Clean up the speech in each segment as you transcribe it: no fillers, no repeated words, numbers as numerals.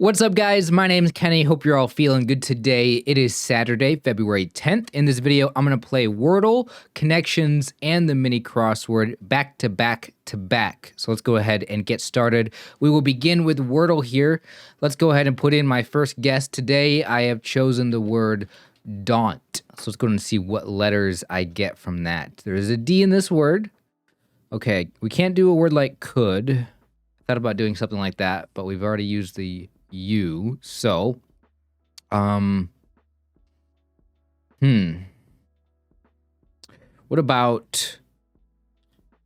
What's up, guys? My name is Kenny. Hope you're all feeling good today. It is Saturday, February 10th. In this video, I'm going to play Wordle, Connections, and the mini crossword back to back to back. So let's go ahead and get started. We will begin with Wordle here. Let's go ahead and put in my first guess. Today, I have chosen the word daunt. So let's go and see what letters I get from that. There is a D in this word. Okay, we can't do a word like could. I thought about doing something like that, but we've already used the U. So, what about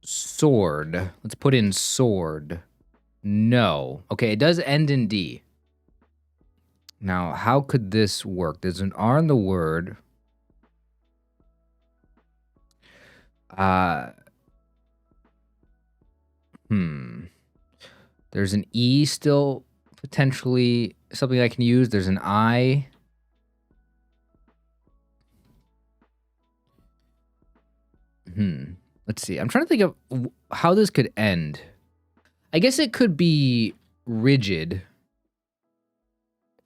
sword? Let's put in sword. No. Okay, it does end in D. Now, how could this work? There's an R in the word. There's an E still potentially something I can use. There's an I. Let's see. I'm trying to think of how this could end. I guess it could be rigid.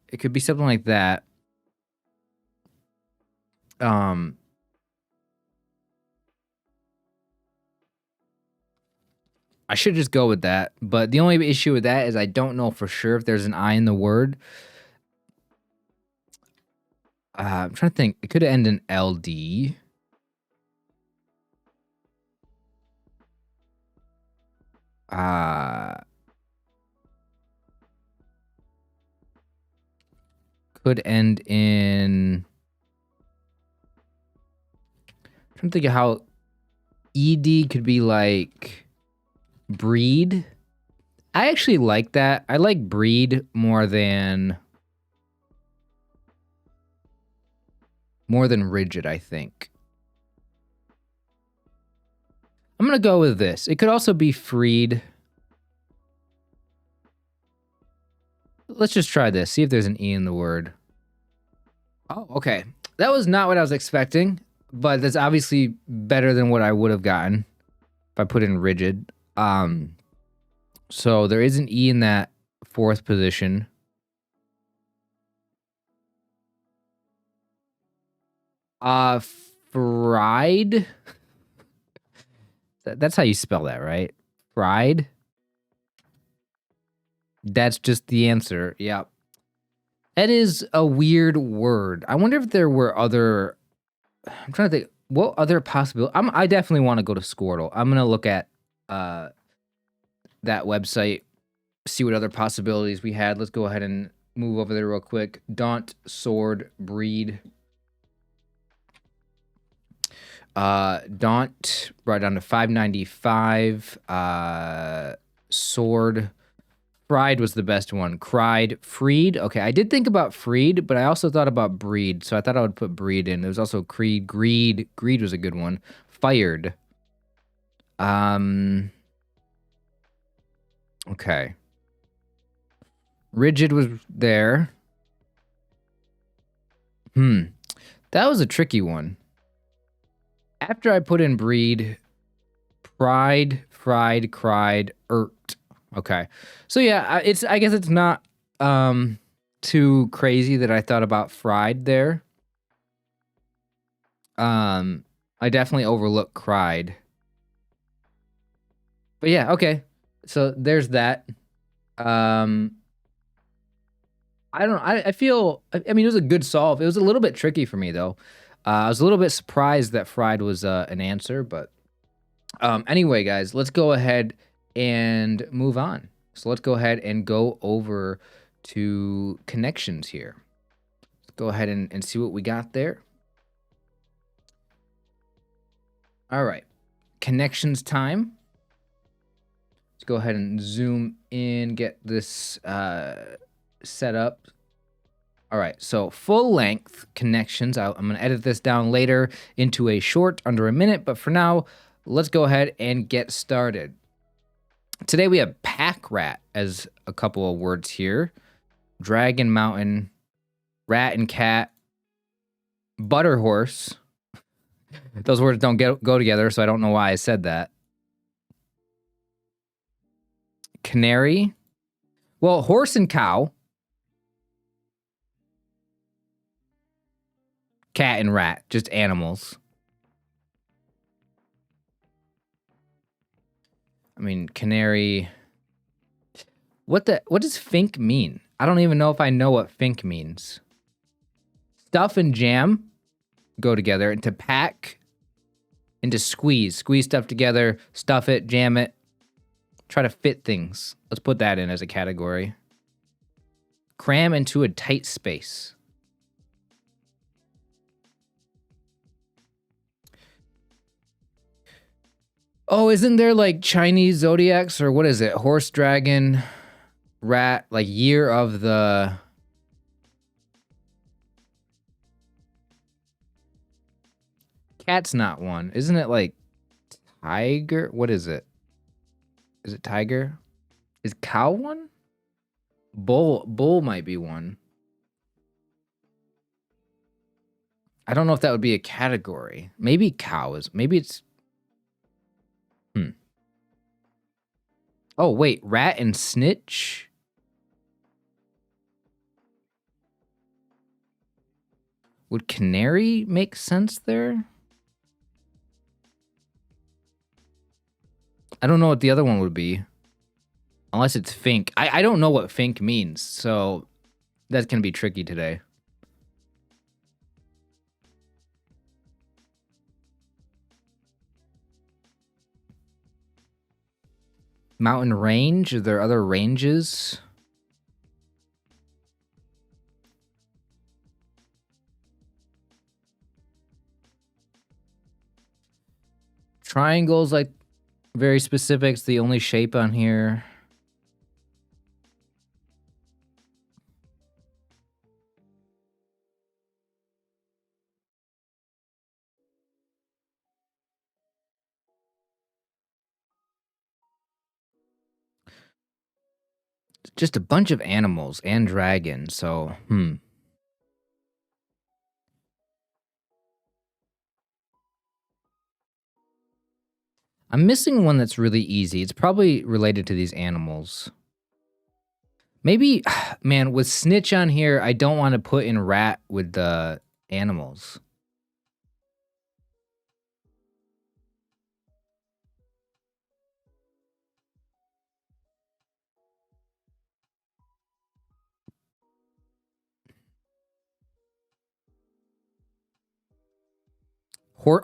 It could be something like that. I should just go with that, but the only issue with that is I don't know for sure if there's an I in the word. I'm trying to think. It could end in LD. Could end in... I'm trying to think of how ED could be like... breed. I actually like that. I like breed more than rigid, I think. I'm gonna go with this. It could also be freed. Let's just try this. See if there's an E in the word. Oh, okay. That was not what I was expecting, but that's obviously better than what I would have gotten if I put in rigid. So there is an E in that fourth position. Fried. That's how you spell that, right? Fried. That's just the answer. Yep. That is a weird word. I wonder if there were other... I'm trying to think. What other possibility? I definitely want to go to Squirtle. I'm going to look at that website, see what other possibilities we had. Let's go ahead and move over there real quick. Daunt, sword, breed. Daunt brought it down to 595. Sword. Fried was the best one. Cried. Freed. Okay, I did think about freed, but I also thought about breed, so I thought I would put breed in. There was also creed. Greed. Greed was a good one. Fired. Okay. Rigid was there. That was a tricky one. After I put in breed, pride, fried, cried, Okay. So yeah, I guess it's not too crazy that I thought about fried there. I definitely overlooked cried. But yeah, okay. So there's that. I don't know. I feel, I mean, it was a good solve. It was a little bit tricky for me, though. I was a little bit surprised that fried was an answer, but anyway, guys, let's go ahead and move on. So let's go ahead and go over to connections here. Let's go ahead and see what we got there. All right. Connections time. Let's go ahead and zoom in, get this set up. All right, so full length connections. I'm going to edit this down later into a short under a minute, but for now, let's go ahead and get started. Today we have pack rat as a couple of words here. Dragon mountain, rat and cat, butter horse. Those words don't go together, so I don't know why I said that. Canary. Well, horse and cow. Cat and rat, just animals. I mean, canary. What does fink mean? I don't even know if I know what fink means. Stuff and jam go together. And to pack and to squeeze. Squeeze stuff together, stuff it, jam it. Try to fit things. Let's put that in as a category. Cram into a tight space. Oh, isn't there like Chinese zodiacs or what is it? Horse, dragon, rat, like year of the... Cat's not one. Isn't it like tiger? What is it? Is it tiger? Is cow one? Bull might be one. I don't know if that would be a category. Maybe cow is. Maybe it's... Oh, wait. Rat and snitch? Would canary make sense there? I don't know what the other one would be. Unless it's fink. I don't know what fink means, so that's going to be tricky today. Mountain range? Are there other ranges? Triangles, like, very specific. It's the only shape on here. Just a bunch of animals and dragons, so, I'm missing one that's really easy. It's probably related to these animals. Maybe, man, with snitch on here, I don't want to put in rat with the animals.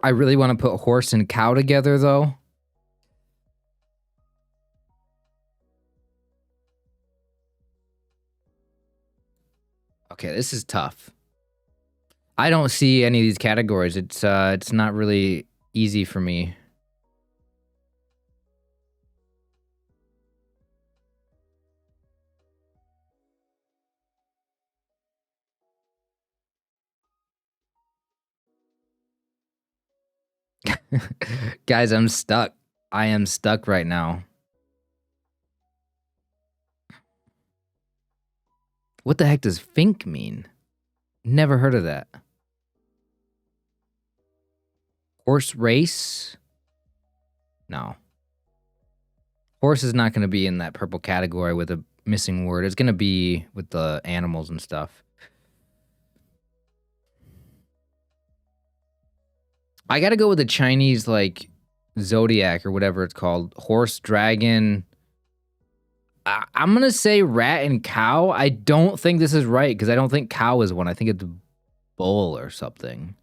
I really want to put horse and cow together, though. Okay, this is tough. I don't see any of these categories. It's not really easy for me. Guys, I'm stuck. I am stuck right now. What the heck does fink mean? Never heard of that. Horse race? No. Horse is not going to be in that purple category with a missing word. It's going to be with the animals and stuff. I got to go with the Chinese, like, zodiac or whatever it's called. Horse, dragon. I'm going to say rat and cow. I don't think this is right because I don't think cow is one. I think it's bull or something.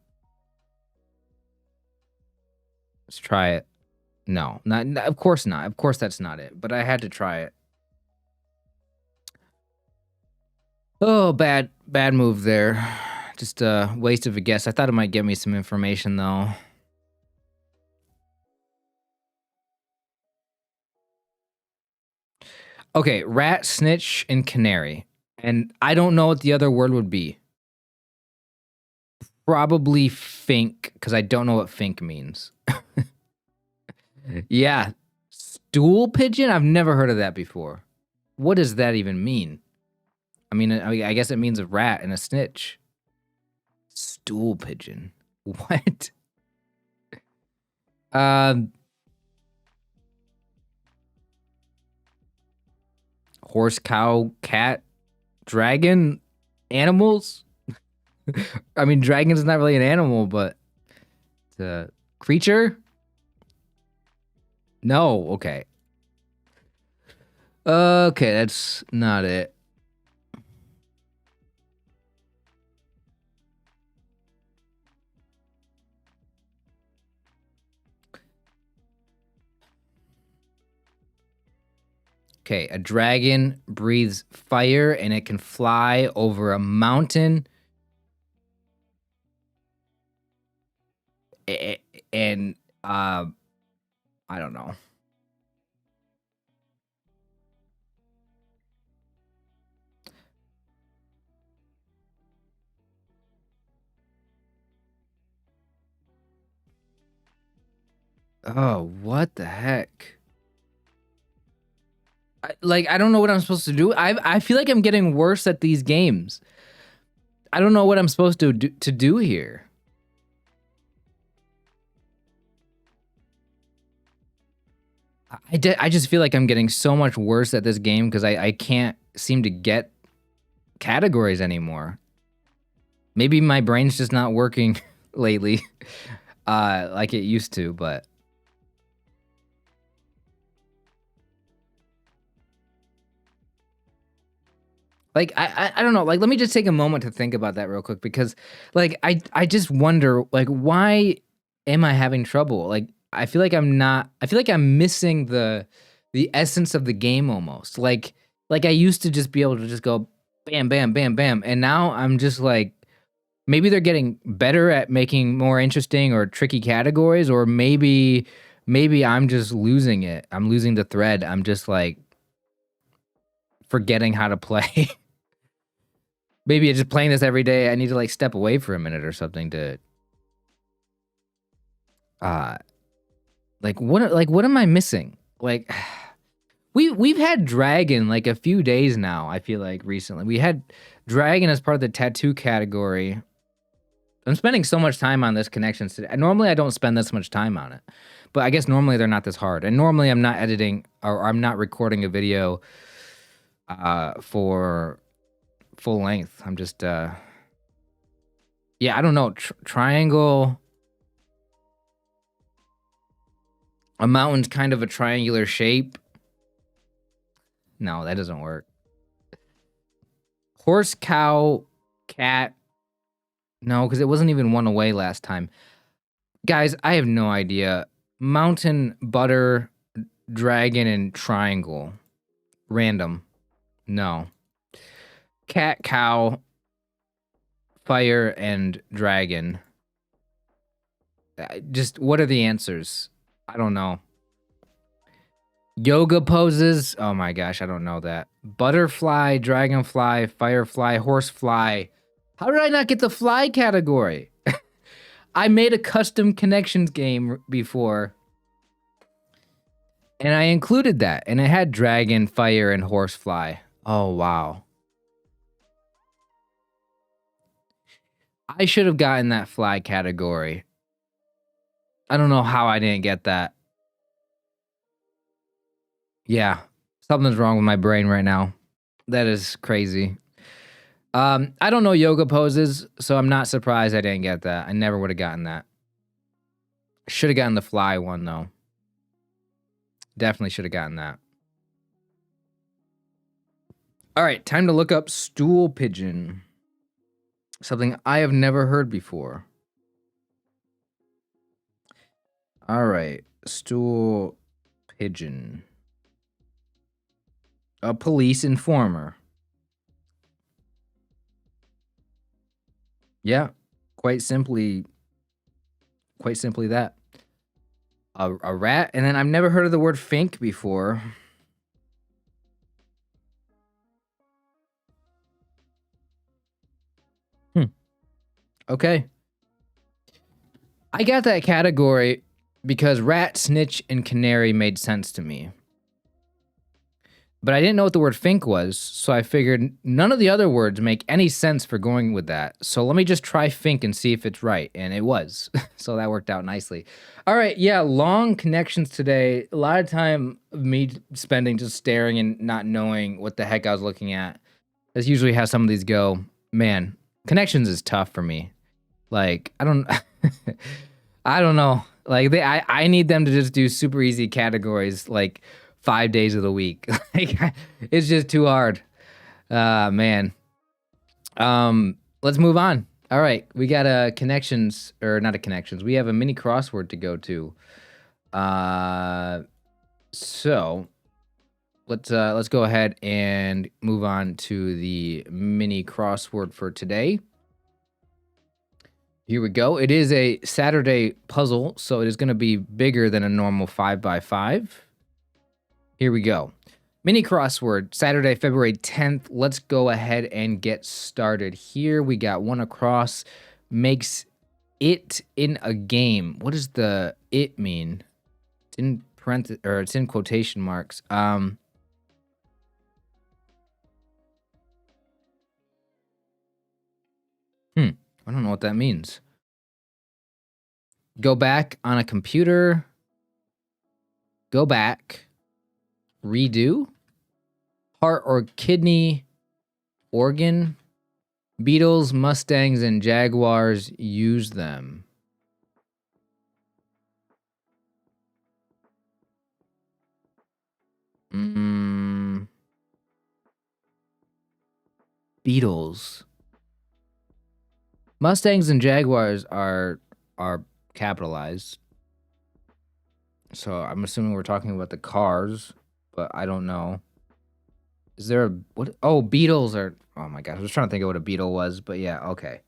Let's try it. No, not of course not. Of course that's not it. But I had to try it. Oh, bad move there. Just a waste of a guess. I thought it might get me some information though. Okay, rat, snitch, and canary. And I don't know what the other word would be. Probably fink, because I don't know what fink means. Yeah. Stool pigeon? I've never heard of that before. What does that even mean? I mean, I guess it means a rat and a snitch. Stool pigeon. What? Horse, cow, cat, dragon, animals. I mean, dragon's not really an animal, but it's a creature? No, okay. Okay, that's not it. Okay, a dragon breathes fire and it can fly over a mountain. And I don't know. Oh, what the heck? I don't know what I'm supposed to do. I feel like I'm getting worse at these games. I don't know what I'm supposed to do here. I just feel like I'm getting so much worse at this game because I can't seem to get categories anymore. Maybe my brain's just not working lately like it used to, but like I don't know, like let me just take a moment to think about that real quick because like I just wonder like why am I having trouble? Like I feel like I'm missing the essence of the game almost. Like I used to just be able to just go bam bam bam bam and now I'm just like maybe they're getting better at making more interesting or tricky categories or maybe I'm just losing it. I'm losing the thread. I'm just like forgetting how to play. Maybe just playing this every day, I need to like step away for a minute or something to like what am I missing? Like we've had dragon like a few days now, I feel like recently. We had dragon as part of the tattoo category. I'm spending so much time on this connections today. Normally I don't spend this much time on it. But I guess normally they're not this hard. And normally I'm not editing or I'm not recording a video for full length. I'm just yeah, I don't know. Triangle. A mountain's kind of a triangular shape. No, that doesn't work. Horse, cow, cat. No, because it wasn't even one away last time. Guys, I have no idea. Mountain, butter, dragon, and triangle. Random. No. Cat, cow, fire, and dragon. Just what are the answers? I don't know. Yoga poses. Oh my gosh, I don't know that. Butterfly, dragonfly, firefly, horsefly. How did I not get the fly category? I made a custom connections game before. And I included that. And it had dragon, fire, and horsefly. Oh, wow. I should have gotten that fly category. I don't know how I didn't get that. Yeah, something's wrong with my brain right now. That is crazy. I don't know yoga poses, so I'm not surprised I didn't get that. I never would have gotten that. Should have gotten the fly one, though. Definitely should have gotten that. All right, time to look up stool pigeon. Something I have never heard before. All right, stool pigeon. A police informer. Yeah, quite simply that. A rat, and then I've never heard of the word fink before. Okay. I got that category because rat, snitch, and canary made sense to me. But I didn't know what the word fink was, so I figured none of the other words make any sense for going with that. So let me just try fink and see if it's right. And it was. So that worked out nicely. All right, yeah, long connections today. A lot of time of me spending just staring and not knowing what the heck I was looking at. That's usually how some of these go. Man, Connections is tough for me. Like, I don't I don't know. Like I need them to just do super easy categories like 5 days of the week. Like it's just too hard. Man. Let's move on. All right, we got a connections or not a connections. We have a mini crossword to go to. So let's go ahead and move on to the mini crossword for today. Here we go. It is a Saturday puzzle, so it is going to be bigger than a normal 5x5. Here we go. Mini crossword, Saturday, February 10th. Let's go ahead and get started. Here we got one across. Makes it in a game. What does the it mean? It's in parentheses, or it's in quotation marks. I don't know what that means. Go back on a computer. Go back. Redo. Heart or kidney. Organ. Beetles, Mustangs, and Jaguars use them. Beetles. Mustangs and Jaguars are capitalized. So I'm assuming we're talking about the cars, but I don't know. Is there a what? Oh, Beetles are. Oh my gosh, I was trying to think of what a beetle was, but yeah, okay.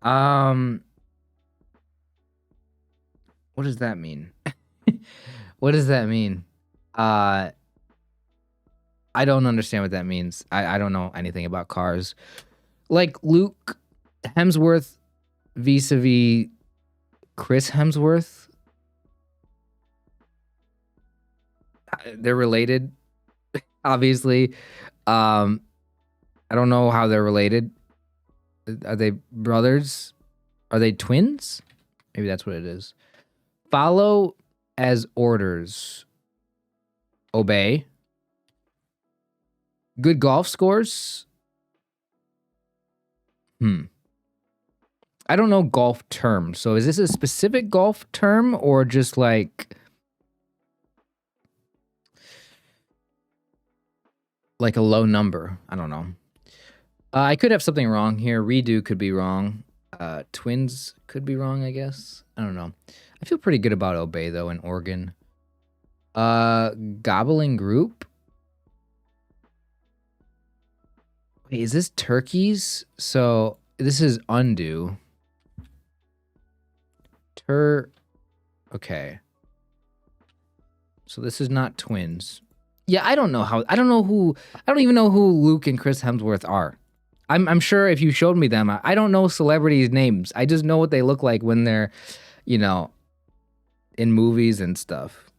What does that mean? What does that mean? I don't understand what that means. I don't know anything about cars. Like Luke Hemsworth vis-a-vis Chris Hemsworth. They're related, obviously. I don't know how they're related. Are they brothers? Are they twins? Maybe that's what it is. Follow as orders. Obey. Good golf scores. I don't know golf terms. So is this a specific golf term or just like a low number? I don't know. I could have something wrong here. Redo could be wrong. Twins could be wrong, I guess. I don't know. I feel pretty good about obey though and organ. Gobbling group. Wait, is this turkeys? So this is undo. Okay. So this is not twins. Yeah, I don't know how. I don't even know who Luke and Chris Hemsworth are. I'm sure if you showed me them, I don't know celebrities' names. I just know what they look like when they're, you know, in movies and stuff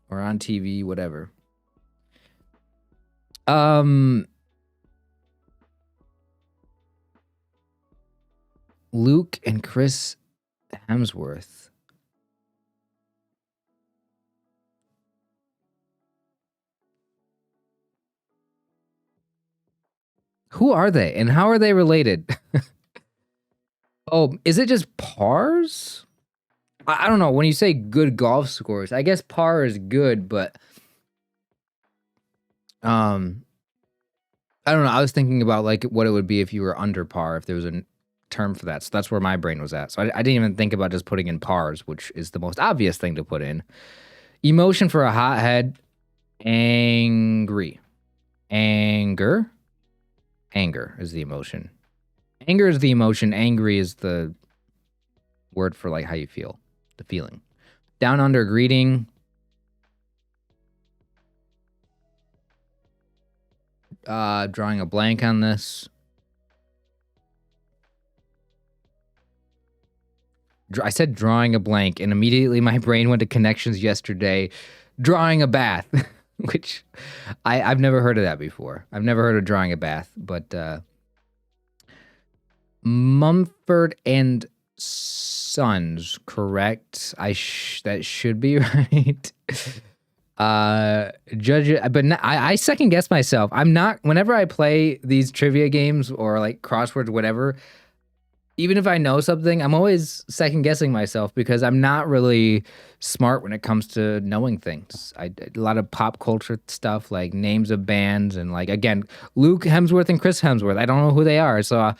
or on TV, whatever. Luke and Chris Hemsworth. Who are they and how are they related? Oh, is it just pars? I don't know. When you say good golf scores, I guess par is good, but I don't know. I was thinking about like what it would be if you were under par, if there was a term for that. So that's where my brain was at. So I didn't even think about just putting in pars, which is the most obvious thing to put in. Emotion for a hothead. Angry. Anger. Anger is the emotion. Anger is the emotion. Angry is the word for like how you feel, the feeling. Down under greeting. Drawing a blank on this. I said drawing a blank, and immediately my brain went to connections yesterday. Drawing a bath, which I've never heard of that before. I've never heard of drawing a bath, but Mumford and Sons, correct? That should be right. Judge it, but I second guess myself. I'm not, whenever I play these trivia games or like crosswords, whatever, even if I know something, I'm always second guessing myself because I'm not really smart when it comes to knowing things. A lot of pop culture stuff, like names of bands, and like, again, Luke Hemsworth and Chris Hemsworth. I don't know who they are, so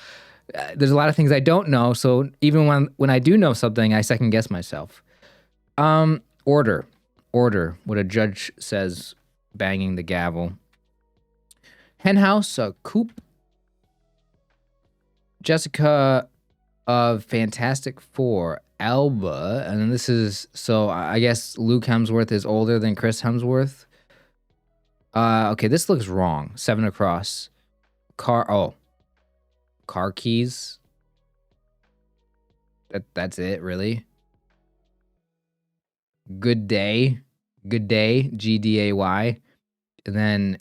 there's a lot of things I don't know. So even when I do know something, I second guess myself. Order, what a judge says, banging the gavel. Henhouse, Coop, Jessica of Fantastic Four, Alba, and then this is, so I guess Luke Hemsworth is older than Chris Hemsworth. Okay, this looks wrong. 7 across. Car keys. That's it, really? Good day, GDAY. And then,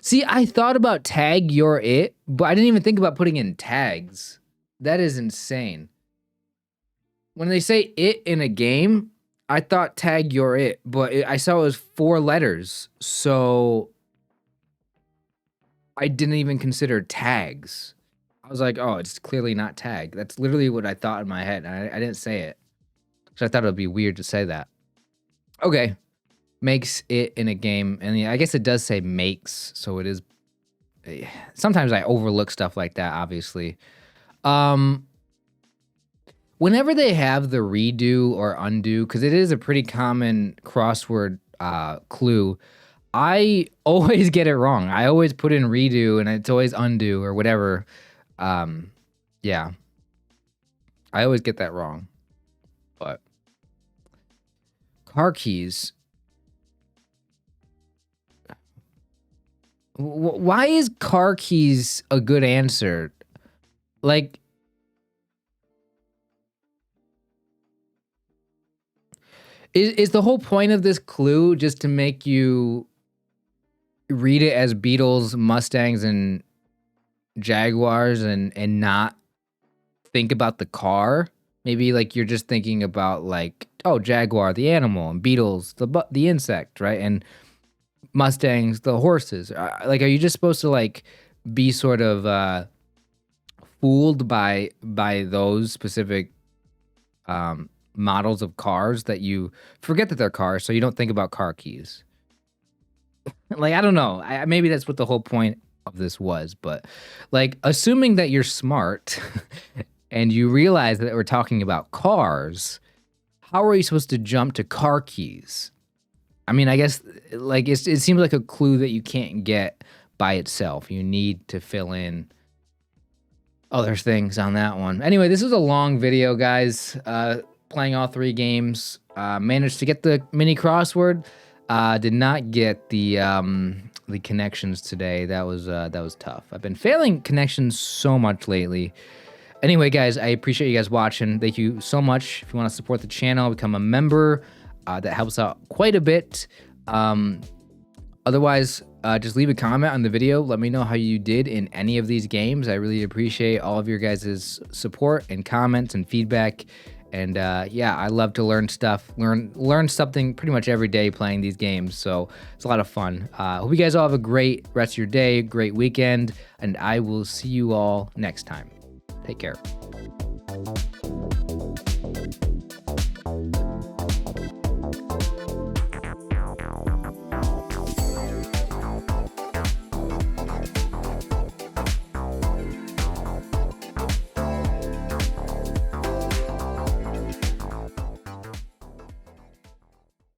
see, I thought about tag you're it, but I didn't even think about putting in tags. That is insane. When they say it in a game, I thought tag you're it, but I saw it was 4 letters, so I didn't even consider tags. I was like, oh, it's clearly not tag. That's literally what I thought in my head. I didn't say it. So I thought it would be weird to say that. Okay. Makes it in a game. And I guess it does say makes, so it is. Sometimes I overlook stuff like that, obviously. Whenever they have the redo or undo, because it is a pretty common crossword clue, I always get it wrong. I always put in redo and it's always undo or whatever. Yeah. I always get that wrong. But car keys. Why is car keys a good answer? Like, is the whole point of this clue just to make you read it as Beetles, Mustangs, and Jaguars and not think about the car? Maybe like you're just thinking about like, oh, Jaguar, the animal, and Beetles, the insect, right? And Mustangs, the horses. Like, are you just supposed to like be sort of fooled by those specific models of cars that you forget that they're cars, so you don't think about car keys? Like, I don't know. Maybe that's what the whole point of this was, but like, assuming that you're smart and you realize that we're talking about cars, how are you supposed to jump to car keys? I mean, I guess like it seems like a clue that you can't get by itself. You need to fill in other things on that one. Anyway, this was a long video, guys. Playing all 3 games. Managed to get the mini crossword. Did not get the connections today. That was tough. I've been failing connections so much lately. Anyway, guys, I appreciate you guys watching. Thank you so much. If you want to support the channel, become a member. That helps out quite a bit. Otherwise, just leave a comment on the video. Let me know how you did in any of these games. I really appreciate all of your guys' support and comments and feedback. And yeah, I love to learn stuff, learn something pretty much every day playing these games. So it's a lot of fun. Hope you guys all have a great rest of your day, great weekend, and I will see you all next time. Take care.